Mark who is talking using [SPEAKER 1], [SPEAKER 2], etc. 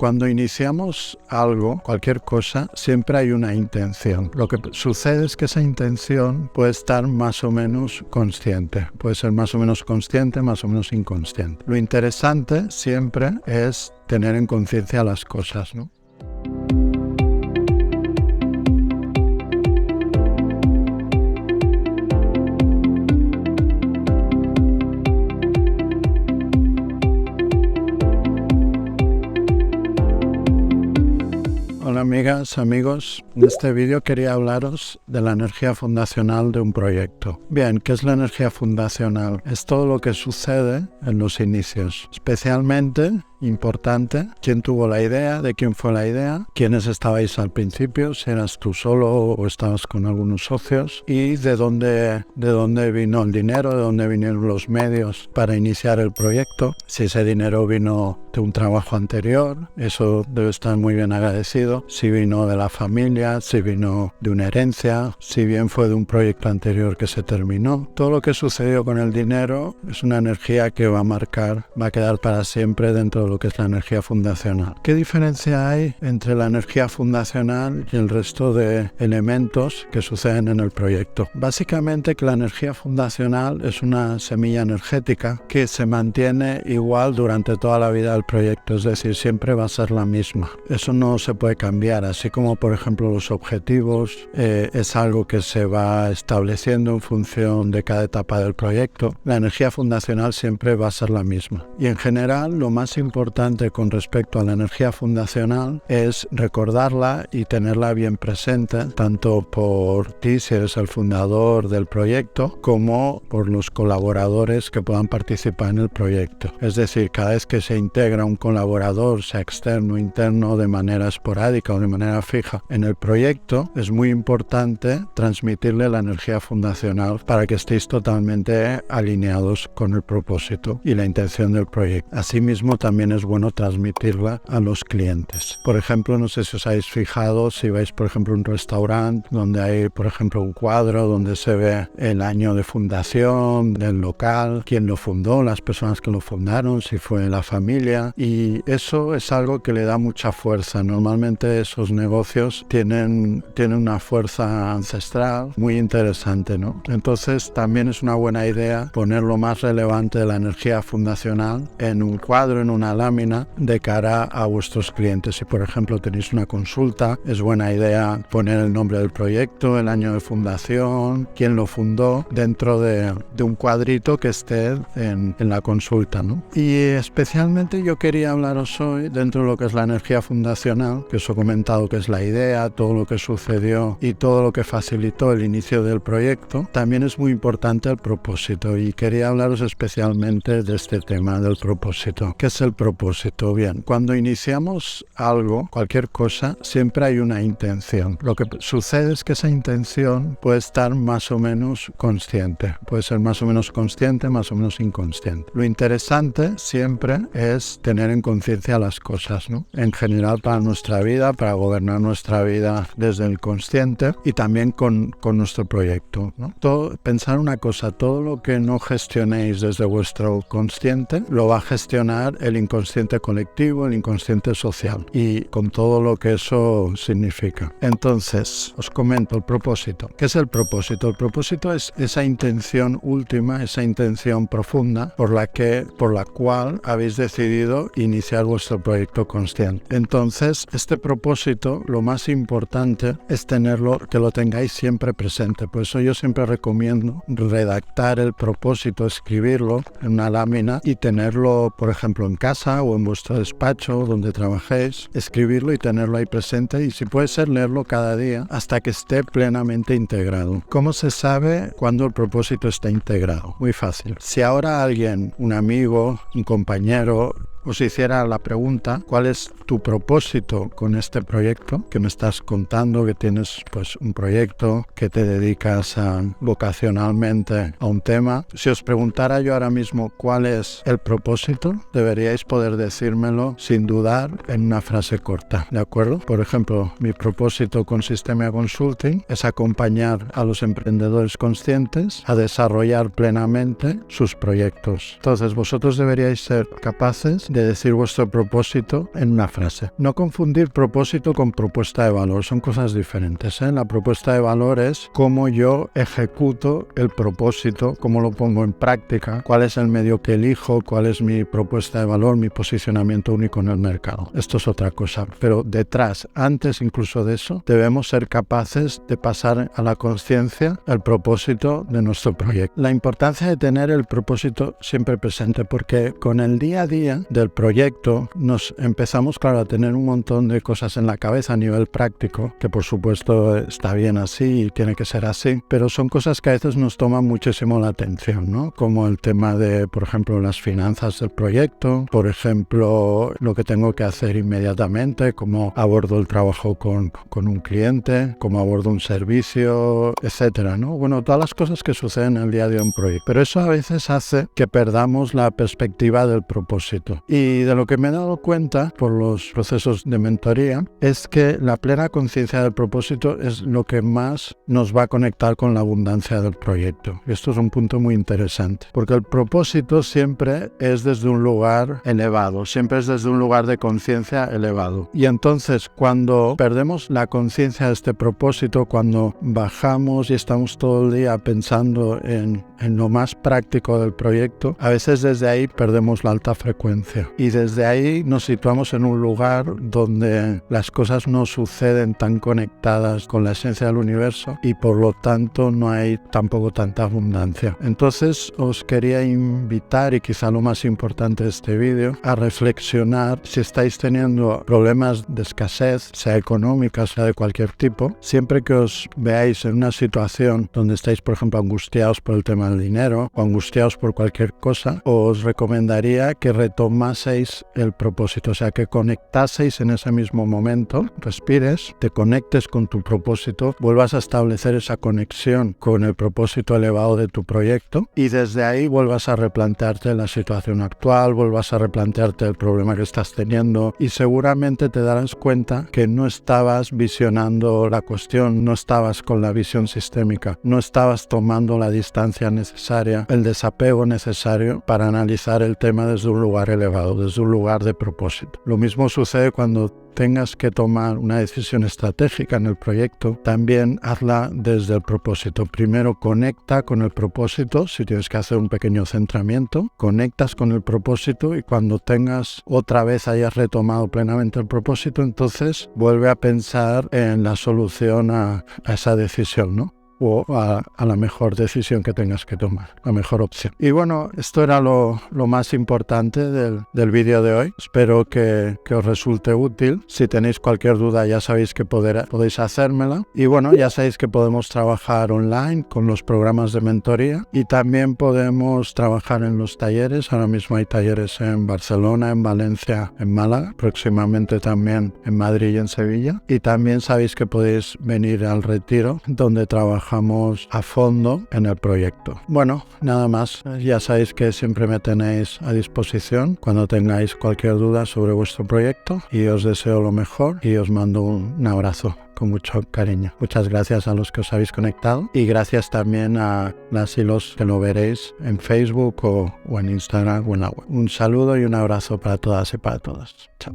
[SPEAKER 1] cuando iniciamos algo, cualquier cosa, siempre hay una intención. Lo que sucede es que esa intención puede estar más o menos consciente. Puede ser más o menos consciente, más o menos inconsciente. Lo interesante siempre es tener en conciencia las cosas, ¿no? Hola amigas, amigos, en este vídeo quería hablaros de la energía fundacional de un proyecto. Bien, ¿qué es la energía fundacional? Es todo lo que sucede en los inicios, especialmente importante, quién tuvo la idea, de quién fue la idea, quiénes estabais al principio, si eras tú solo o estabas con algunos socios, y de dónde vino el dinero, de dónde vinieron los medios para iniciar el proyecto. Si ese dinero vino de un trabajo anterior, eso debe estar muy bien agradecido. Si vino de la familia, si vino de una herencia, si bien fue de un proyecto anterior que se terminó. Todo lo que sucedió con el dinero es una energía que va a quedar para siempre dentro de lo que es la energía fundacional. ¿Qué diferencia hay entre la energía fundacional y el resto de elementos que suceden en el proyecto? Básicamente que la energía fundacional es una semilla energética que se mantiene igual durante toda la vida del proyecto, es decir, siempre va a ser la misma. Eso no se puede cambiar, así como por ejemplo los objetivos es algo que se va estableciendo en función de cada etapa del proyecto. La energía fundacional siempre va a ser la misma. Y en general lo más importante con respecto a la energía fundacional es recordarla y tenerla bien presente, tanto por ti si eres el fundador del proyecto, como por los colaboradores que puedan participar en el proyecto. Es decir, cada vez que se integra un colaborador, sea externo o interno, de manera esporádica o de manera fija en el proyecto, es muy importante transmitirle la energía fundacional para que estéis totalmente alineados con el propósito y la intención del proyecto. Asimismo, también es bueno transmitirla a los clientes. Por ejemplo, no sé si os habéis fijado, si vais por ejemplo a un restaurante donde hay por ejemplo un cuadro donde se ve el año de fundación del local, quién lo fundó, las personas que lo fundaron, si fue la familia, y eso es algo que le da mucha fuerza. Normalmente esos negocios tienen una fuerza ancestral muy interesante, ¿no? Entonces también es una buena idea poner lo más relevante de la energía fundacional en un cuadro, en una lámina, de cara a vuestros clientes. Si por ejemplo tenéis una consulta, es buena idea poner el nombre del proyecto, el año de fundación, quién lo fundó, dentro de un cuadrito que esté en la consulta, ¿no? Y especialmente yo quería hablaros hoy dentro de lo que es la energía fundacional, que os he comentado que es la idea, todo lo que sucedió y todo lo que facilitó el inicio del proyecto. También es muy importante el propósito, y quería hablaros especialmente de este tema del propósito. ¿Qué es el propósito? Bien, cuando iniciamos algo, cualquier cosa, siempre hay una intención. Lo que sucede es que esa intención puede estar más o menos consciente. Puede ser más o menos consciente, más o menos inconsciente. Lo interesante siempre es tener en conciencia las cosas, ¿no? En general para nuestra vida, para gobernar nuestra vida desde el consciente y también con nuestro proyecto, ¿no? Pensar una cosa, todo lo que no gestionéis desde vuestro consciente, lo va a gestionar el inconsciente colectivo, el inconsciente social, y con todo lo que eso significa. Entonces, os comento el propósito. ¿Qué es el propósito? El propósito es esa intención última, esa intención profunda por la cual habéis decidido iniciar vuestro proyecto consciente. Entonces, este propósito, lo más importante es que lo tengáis siempre presente. Por eso yo siempre recomiendo redactar el propósito, escribirlo en una lámina y tenerlo, por ejemplo, en casa o en vuestro despacho donde trabajéis, escribirlo y tenerlo ahí presente, y si puede ser leerlo cada día hasta que esté plenamente integrado. ¿Cómo se sabe cuándo el propósito está integrado? Muy fácil. Si ahora alguien, un amigo, un compañero, os hiciera la pregunta, ¿cuál es tu propósito con este proyecto que me estás contando, que tienes pues un proyecto, que te dedicas vocacionalmente a un tema? Si os preguntara yo ahora mismo cuál es el propósito, deberíais poder decírmelo sin dudar en una frase corta, ¿de acuerdo? Por ejemplo, mi propósito con Systemia Consulting es acompañar a los emprendedores conscientes a desarrollar plenamente sus proyectos. Entonces vosotros deberíais ser capaces de de decir vuestro propósito en una frase. No confundir propósito con propuesta de valor, son cosas diferentes, ¿eh? La propuesta de valor es cómo yo ejecuto el propósito, cómo lo pongo en práctica, cuál es el medio que elijo, cuál es mi propuesta de valor, mi posicionamiento único en el mercado. Esto es otra cosa, pero detrás, antes incluso de eso, debemos ser capaces de pasar a la conciencia el propósito de nuestro proyecto. La importancia de tener el propósito siempre presente, porque con el día a día del proyecto nos empezamos, claro, a tener un montón de cosas en la cabeza a nivel práctico, que por supuesto está bien así y tiene que ser así, pero son cosas que a veces nos toman muchísimo la atención, ¿no? Como el tema de, por ejemplo, las finanzas del proyecto, por ejemplo, lo que tengo que hacer inmediatamente, cómo abordo el trabajo con un cliente, cómo abordo un servicio, etcétera, ¿no? Bueno, todas las cosas que suceden en el día a día de un proyecto. Pero eso a veces hace que perdamos la perspectiva del propósito. Y de lo que me he dado cuenta por los procesos de mentoría es que la plena conciencia del propósito es lo que más nos va a conectar con la abundancia del proyecto. Y esto es un punto muy interesante, porque el propósito siempre es desde un lugar elevado, siempre es desde un lugar de conciencia elevado. Y entonces, cuando perdemos la conciencia de este propósito, cuando bajamos y estamos todo el día pensando en lo más práctico del proyecto, a veces desde ahí perdemos la alta frecuencia. Y desde ahí nos situamos en un lugar donde las cosas no suceden tan conectadas con la esencia del universo y por lo tanto no hay tampoco tanta abundancia. Entonces os quería invitar, y quizá lo más importante de este vídeo, a reflexionar si estáis teniendo problemas de escasez, sea económica, sea de cualquier tipo. Siempre que os veáis en una situación donde estáis, por ejemplo, angustiados por el tema del dinero o angustiados por cualquier cosa, os recomendaría que retomaseis el propósito, o sea, que conectaseis en ese mismo momento, respires, te conectes con tu propósito, vuelvas a establecer esa conexión con el propósito elevado de tu proyecto y desde ahí vuelvas a replantearte la situación actual, vuelvas a replantearte el problema que estás teniendo y seguramente te darás cuenta que no estabas visionando la cuestión, no estabas con la visión sistémica, no estabas tomando la distancia necesaria, el desapego necesario para analizar el tema desde un lugar elevado, desde un lugar de propósito. Lo mismo sucede cuando tengas que tomar una decisión estratégica en el proyecto, también hazla desde el propósito. Primero conecta con el propósito, si tienes que hacer un pequeño centramiento, conectas con el propósito y cuando tengas otra vez hayas retomado plenamente el propósito, entonces vuelve a pensar en la solución a esa decisión, ¿no? O a la mejor decisión que tengas que tomar, la mejor opción. Y bueno, esto era lo más importante del vídeo de hoy. Espero que os resulte útil. Si tenéis cualquier duda ya sabéis que podéis hacérmela. Y bueno, ya sabéis que podemos trabajar online con los programas de mentoría y también podemos trabajar en los talleres. Ahora mismo hay talleres en Barcelona, en Valencia, en Málaga, próximamente también en Madrid y en Sevilla. Y también sabéis que podéis venir al retiro donde trabajamos a fondo en el proyecto. Bueno, nada más. Ya sabéis que siempre me tenéis a disposición cuando tengáis cualquier duda sobre vuestro proyecto y os deseo lo mejor y os mando un abrazo con mucho cariño. Muchas gracias a los que os habéis conectado y gracias también a las y los que lo veréis en Facebook o en Instagram o en la web. Un saludo y un abrazo para todas y para todos. Chao.